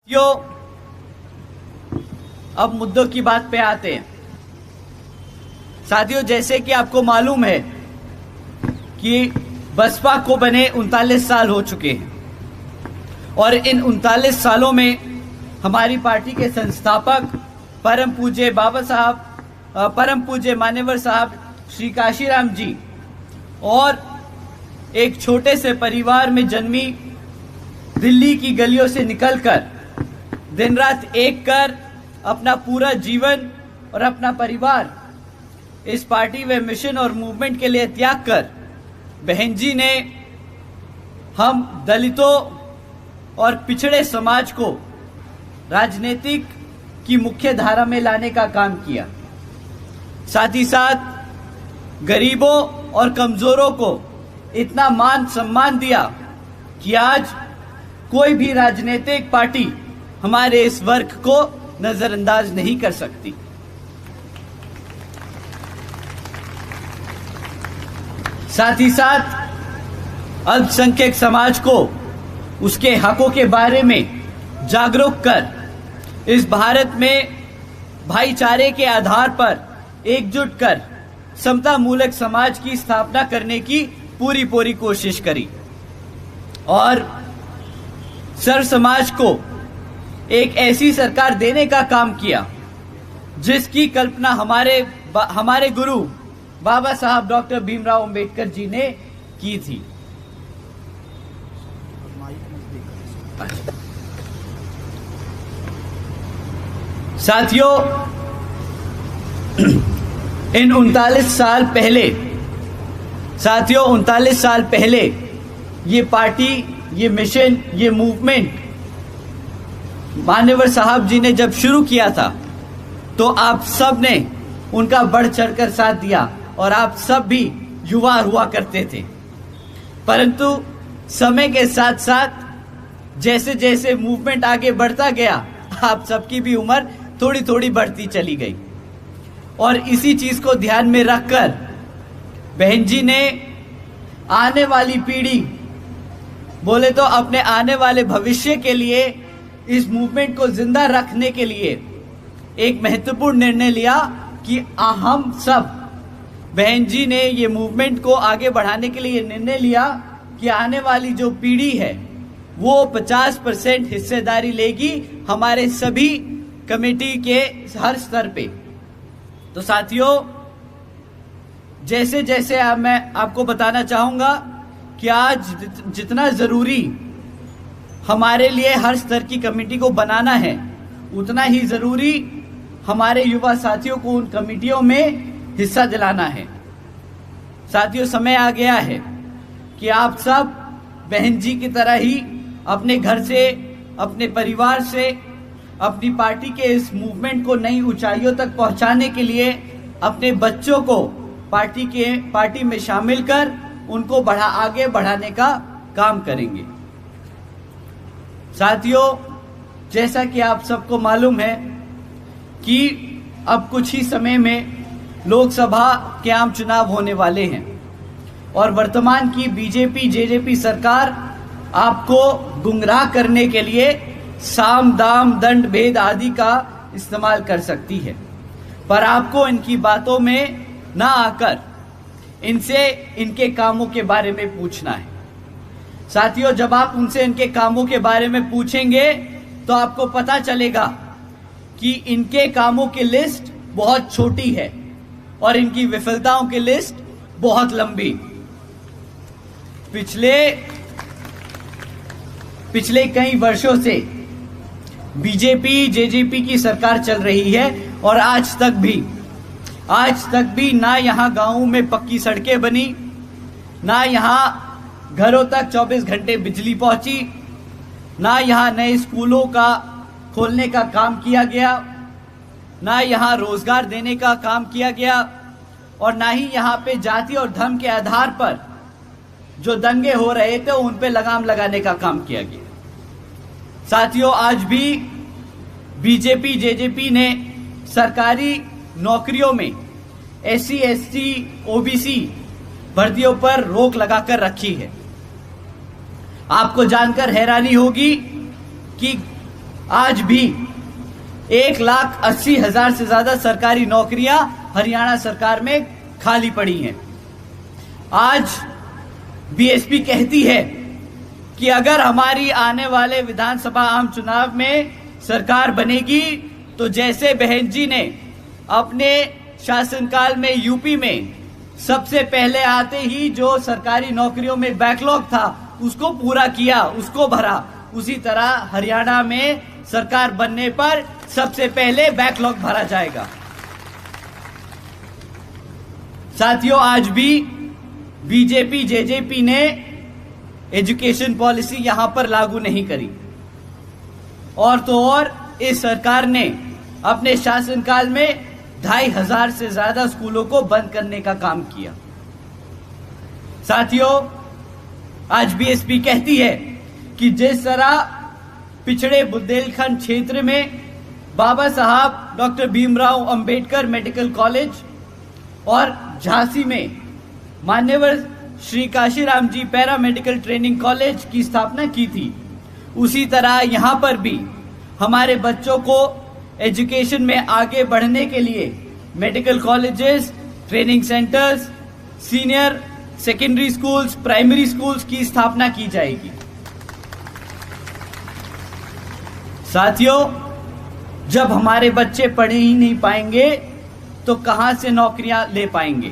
यो अब मुद्दों की बात पे आते हैं। साथियों, जैसे कि आपको मालूम है कि बसपा को बने 39 साल हो चुके हैं और इन 39 सालों में हमारी पार्टी के संस्थापक परम पूज्य बाबा साहब, परम पूज्य मान्यवर साहब श्री काशीराम जी और एक छोटे से परिवार में जन्मी, दिल्ली की गलियों से निकलकर दिन रात एक कर अपना पूरा जीवन और अपना परिवार इस पार्टी व मिशन और मूवमेंट के लिए त्याग कर बहन जी ने हम दलितों और पिछड़े समाज को राजनीतिक की मुख्य धारा में लाने का काम किया। साथ ही साथ गरीबों और कमजोरों को इतना मान सम्मान दिया कि आज कोई भी राजनीतिक पार्टी हमारे इस वर्ग को नजरअंदाज नहीं कर सकती। साथ ही साथ अल्पसंख्यक समाज को उसके हकों के बारे में जागरूक कर इस भारत में भाईचारे के आधार पर एकजुट कर समता मूलक समाज की स्थापना करने की पूरी कोशिश करी और सर्व समाज को एक ऐसी सरकार देने का काम किया जिसकी कल्पना हमारे गुरु बाबा साहब डॉक्टर भीमराव अंबेडकर जी ने की थी। साथियों, इन 39 साल पहले ये पार्टी, ये मिशन, ये मूवमेंट मान्यवर साहब जी ने जब शुरू किया था तो आप सब ने उनका बढ़ चढ़कर साथ दिया और आप सब भी युवा हुआ करते थे। परंतु समय के साथ साथ जैसे जैसे मूवमेंट आगे बढ़ता गया, आप सबकी भी उम्र थोड़ी बढ़ती चली गई और इसी चीज को ध्यान में रखकर बहन जी ने आने वाली पीढ़ी, बोले तो अपने आने वाले भविष्य के लिए, इस मूवमेंट को जिंदा रखने के लिए एक महत्वपूर्ण निर्णय लिया कि हम सब, बहन जी ने ये मूवमेंट को आगे बढ़ाने के लिए निर्णय लिया कि आने वाली जो पीढ़ी है वो 50% हिस्सेदारी लेगी हमारे सभी कमेटी के हर स्तर पे। तो साथियों, जैसे जैसे मैं आपको बताना चाहूंगा कि आज जितना जरूरी हमारे लिए हर स्तर की कमेटी को बनाना है, उतना ही जरूरी हमारे युवा साथियों को उन कमेटियों में हिस्सा दिलाना है। साथियों, समय आ गया है कि आप सब बहन जी की तरह ही अपने घर से, अपने परिवार से, अपनी पार्टी के इस मूवमेंट को नई ऊंचाइयों तक पहुंचाने के लिए अपने बच्चों को पार्टी में शामिल कर उनको आगे बढ़ाने का काम करेंगे। साथियों, जैसा कि आप सबको मालूम है कि अब कुछ ही समय में लोकसभा के आम चुनाव होने वाले हैं और वर्तमान की बीजेपी जेजेपी सरकार आपको गुमराह करने के लिए साम दाम दंड भेद आदि का इस्तेमाल कर सकती है, पर आपको इनकी बातों में ना आकर इनसे इनके कामों के बारे में पूछना है। साथियों, जब आप उनसे इनके कामों के बारे में पूछेंगे तो आपको पता चलेगा कि इनके कामों की लिस्ट बहुत छोटी है और इनकी विफलताओं की लिस्ट बहुत लंबी। पिछले कई वर्षों से बीजेपी जेजेपी की सरकार चल रही है और आज तक भी ना यहाँ गांवों में पक्की सड़कें बनी, ना यहाँ घरों तक 24 घंटे बिजली पहुंची, ना यहाँ नए स्कूलों का खोलने का काम किया गया, ना यहाँ रोजगार देने का काम किया गया और ना ही यहाँ पे जाति और धर्म के आधार पर जो दंगे हो रहे थे उन पे लगाम लगाने का काम किया गया। साथियों, आज भी बीजेपी जेजेपी ने सरकारी नौकरियों में SC ST OBC भर्तियों पर रोक लगाकर रखी है। आपको जानकर हैरानी होगी कि आज भी 1,80,000 से ज्यादा सरकारी नौकरियां हरियाणा सरकार में खाली पड़ी हैं। आज बीएसपी कहती है कि अगर हमारी आने वाले विधानसभा आम चुनाव में सरकार बनेगी तो जैसे बहन जी ने अपने शासनकाल में यूपी में सबसे पहले आते ही जो सरकारी नौकरियों में बैकलॉग था उसको पूरा किया, उसको भरा, उसी तरह हरियाणा में सरकार बनने पर सबसे पहले बैकलॉग भरा जाएगा। साथियों, आज भी बीजेपी जेजेपी ने एजुकेशन पॉलिसी यहां पर लागू नहीं करी, और तो और इस सरकार ने अपने शासनकाल में 2,500 से ज्यादा स्कूलों को बंद करने का काम किया। साथियों, आज बीएसपी कहती है कि जिस तरह पिछड़े बुंदेलखंड क्षेत्र में बाबा साहब doctor Bhimrao Ambedkar medical college और झांसी में मान्यवर श्री काशीराम जी पैरा मेडिकल ट्रेनिंग कॉलेज की स्थापना की थी, उसी तरह यहां पर भी हमारे बच्चों को एजुकेशन में आगे बढ़ने के लिए medical colleges, training centres, senior secondary schools, primary schools की स्थापना की जाएगी। साथियों, जब हमारे बच्चे पढ़ ही नहीं पाएंगे तो कहां से नौकरियां ले पाएंगे,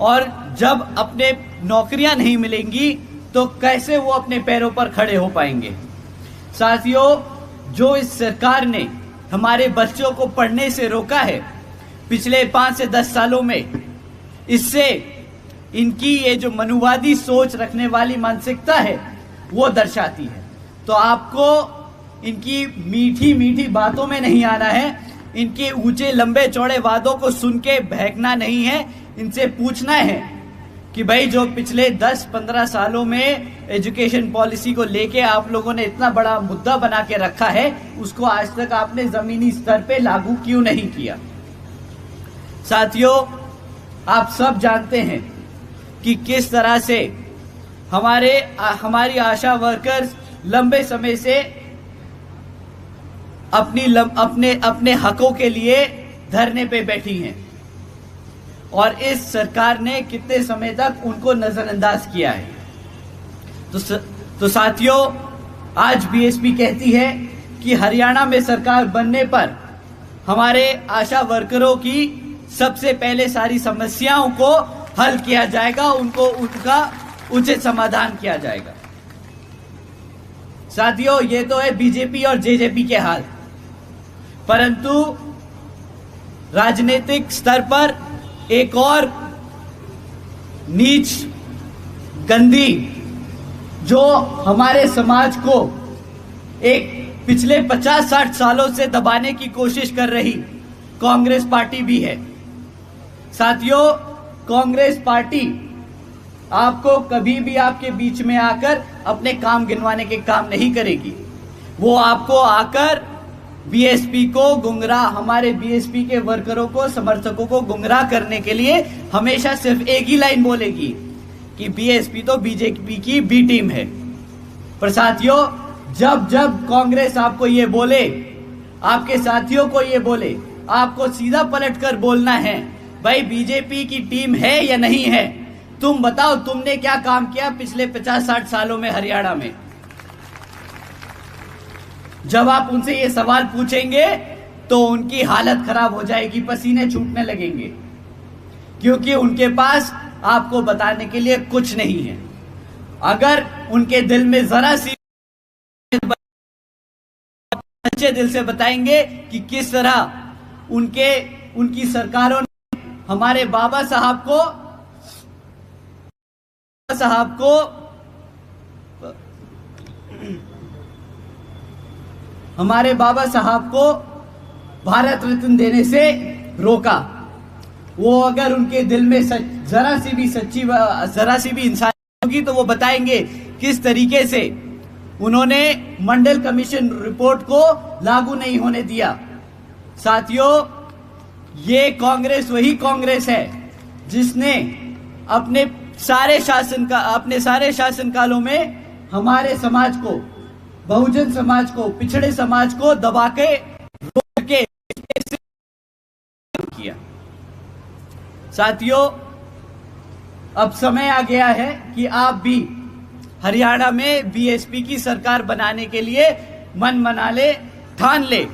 और जब अपने नौकरियां नहीं मिलेंगी तो कैसे वो अपने पैरों पर खड़े हो पाएंगे। साथियों, जो इस सरकार ने हमारे बच्चों को पढ़ने से रोका है पिछले 5 से 10 सालों में, इससे इनकी ये जो मनुवादी सोच रखने वाली मानसिकता है वो दर्शाती है। तो आपको इनकी मीठी मीठी बातों में नहीं आना है, इनके ऊंचे लंबे चौड़े वादों को सुन के बहकना नहीं है। इनसे पूछना है कि भाई जो पिछले 10-15 सालों में एजुकेशन पॉलिसी को लेके आप लोगों ने इतना बड़ा मुद्दा बना के रखा है, उसको आज तक आपने जमीनी स्तर पे लागू क्यों नहीं किया। साथियों, आप सब जानते हैं कि किस तरह से हमारी आशा वर्कर्स लंबे समय से अपने हकों के लिए धरने पे बैठी हैं, और इस सरकार ने कितने समय तक उनको नजरअंदाज किया है। तो साथियों, आज बीएसपी कहती है कि हरियाणा में सरकार बनने पर हमारे आशा वर्करों की सबसे पहले सारी समस्याओं को हल किया जाएगा, उनका उचित समाधान किया जाएगा। साथियों, ये तो है बीजेपी और जेजेपी के हाल, परंतु राजनीतिक स्तर पर एक और नीच गंदी जो हमारे समाज को एक पिछले 50-60 सालों से दबाने की कोशिश कर रही कांग्रेस पार्टी भी है। साथियों, कांग्रेस पार्टी आपको कभी भी आपके बीच में आकर अपने काम गिनवाने के काम नहीं करेगी। वो आपको आकर बीएसपी को गुमराह, हमारे बीएसपी के वर्करों को, समर्थकों को गुमराह करने के लिए हमेशा सिर्फ एक ही लाइन बोलेगी कि बीएसपी तो बीजेपी की बी टीम है। पर साथियों, जब जब कांग्रेस आपको ये बोले, आपके साथियों को ये बोले, आपको सीधा पलटकर बोलना है, भाई बीजेपी की टीम है या नहीं है, तुम बताओ तुमने क्या काम किया पिछले 50-60 सालों में हरियाणा में। जब आप उनसे ये सवाल पूछेंगे तो उनकी हालत खराब हो जाएगी, पसीने छूटने लगेंगे, क्योंकि उनके पास आपको बताने के लिए कुछ नहीं है। अगर उनके दिल में जरा सी अच्छे दिल से बताएंगे कि किस तरह उनकी सरकारों ने हमारे बाबा साहब को भारत रत्न देने से रोका। वो अगर उनके दिल में जरा सी भी इंसान होगी तो वो बताएंगे किस तरीके से उन्होंने मंडल कमीशन रिपोर्ट को लागू नहीं होने दिया। साथियों, ये कांग्रेस वही कांग्रेस है जिसने अपने सारे शासनकालों में हमारे समाज को बहुजन समाज को, पिछड़े समाज को दबा के रोक के किया। साथियों, अब समय आ गया है कि आप भी हरियाणा में बीएसपी की सरकार बनाने के लिए मन बना ले, ठान ले।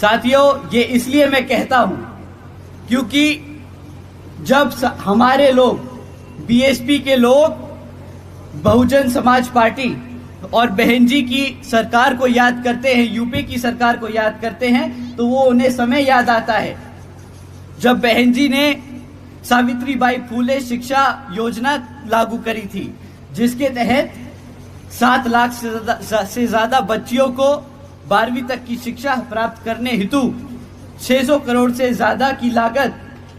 साथियों, ये इसलिए मैं कहता हूं क्योंकि जब हमारे लोग, बीएसपी के लोग बहुजन समाज पार्टी और बहन जी की सरकार को याद करते हैं, यूपी की सरकार को याद करते हैं, तो वो उन्हें समय याद आता है जब बहन जी ने सावित्रीबाई फुले शिक्षा योजना लागू करी थी, जिसके तहत 7 लाख से ज्यादा बच्चियों को 12वीं तक की शिक्षा प्राप्त करने हेतु 600 करोड़ से ज्यादा की लागत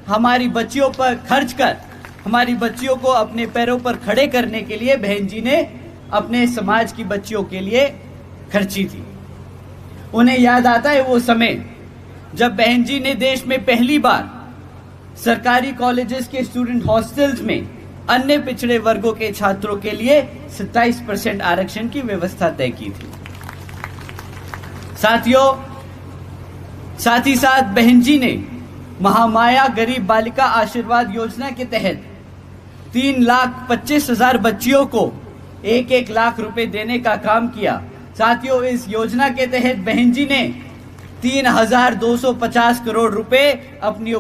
हमारी बच्चियों पर खर्च कर हमारी बच्चियों को अपने पैरों पर खड़े करने के लिए बहन जी ने अपने समाज की बच्चियों के लिए खर्ची थी। उन्हें याद आता है वो समय जब बहन जी ने देश में पहली बार सरकारी कॉलेजेस के स्टूडेंट हॉस्टल्स में अन्य पिछड़े वर्गों के छात्रों के लिए 27% आरक्षण की व्यवस्था तय की थी। साथियों, साथ ही साथ बहन जी ने महामाया गरीब बालिका आशीर्वाद योजना के तहत 3,25,000 बच्चियों को 1-1 लाख रुपए देने का काम किया। साथियों, इस योजना के तहत बहन जी ने 3,250 करोड़ रुपए अपनी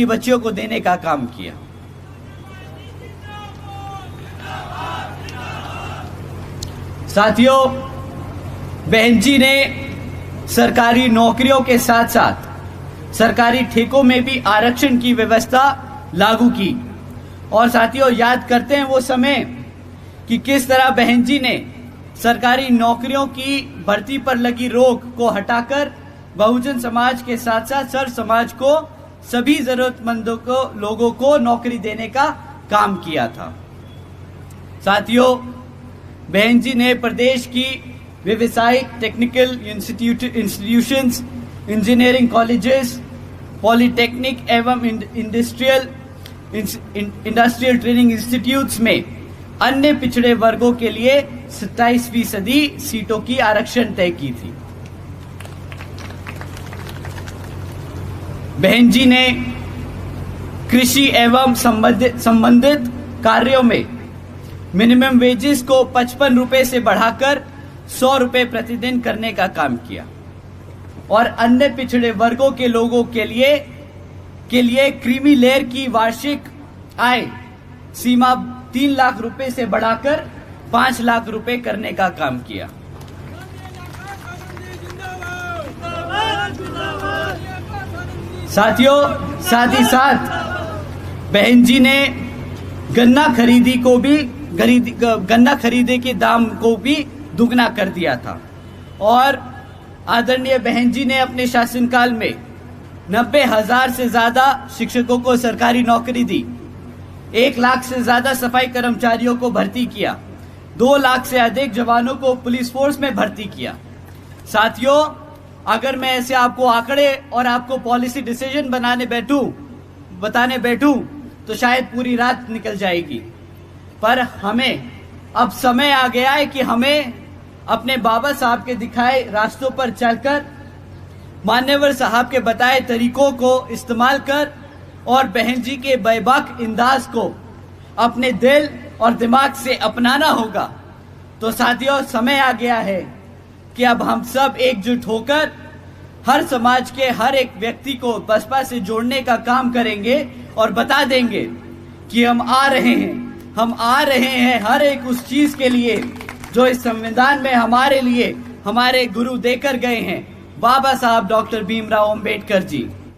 बच्चियों को देने का काम किया। साथियों, बहन जी ने सरकारी नौकरियों के साथ साथ सरकारी ठेकों में भी आरक्षण की व्यवस्था लागू की। और साथियों, याद करते हैं वो समय कि किस तरह बहन जी ने सरकारी नौकरियों की भर्ती पर लगी रोक को हटाकर बहुजन समाज के साथ साथ सर समाज को, सभी जरूरतमंदों को, लोगों को नौकरी देने का काम किया था। साथियों, बहन जी ने प्रदेश की व्यवसायिक technical institutions, engineering colleges, polytechnic एवं इंडस्ट्रियल ट्रेनिंग इंस्टीट्यूट्स में अन्य पिछड़े वर्गों के लिए 27% सीटों की आरक्षण तय की थी। बहन जी ने कृषि एवं संबंधित कार्यों में मिनिमम वेजेस को 55 रुपए से बढ़ाकर 100 रुपए प्रतिदिन करने का काम किया और अन्य पिछड़े वर्गों के लोगों के लिए क्रीमी लेयर की वार्षिक आय सीमा 3 लाख रुपए से बढ़ाकर 5 लाख रुपए करने का काम किया। साथियों, साथ ही साथ बहन जी ने गन्ना खरीदे के दाम को भी दुगना कर दिया था और आदरणीय बहन जी ने अपने शासनकाल में 90,000 से ज्यादा शिक्षकों को सरकारी नौकरी दी, 1 लाख से ज्यादा सफाई कर्मचारियों को भर्ती किया, 2 लाख से अधिक जवानों को पुलिस फोर्स में भर्ती किया। साथियों, अगर मैं ऐसे आपको आंकड़े और आपको पॉलिसी डिसीजन बताने बैठूं तो शायद पूरी रात निकल जाएगी। पर हमें अब समय आ गया है कि हमें अपने बाबा साहब के दिखाए रास्तों पर चलकर, मान्यवर साहब के बताए तरीकों को इस्तेमाल कर और बहन जी के बेबाक अंदाज को अपने दिल और दिमाग से अपनाना होगा। तो साथियों, समय आ गया है कि अब हम सब एकजुट होकर हर समाज के हर एक व्यक्ति को बसपा से जोड़ने का काम करेंगे और बता देंगे कि हम आ रहे हैं हर एक उस चीज के लिए जो इस संविधान में हमारे लिए हमारे गुरु देकर गए हैं, बाबा साहब डॉक्टर भीमराव अंबेडकर जी।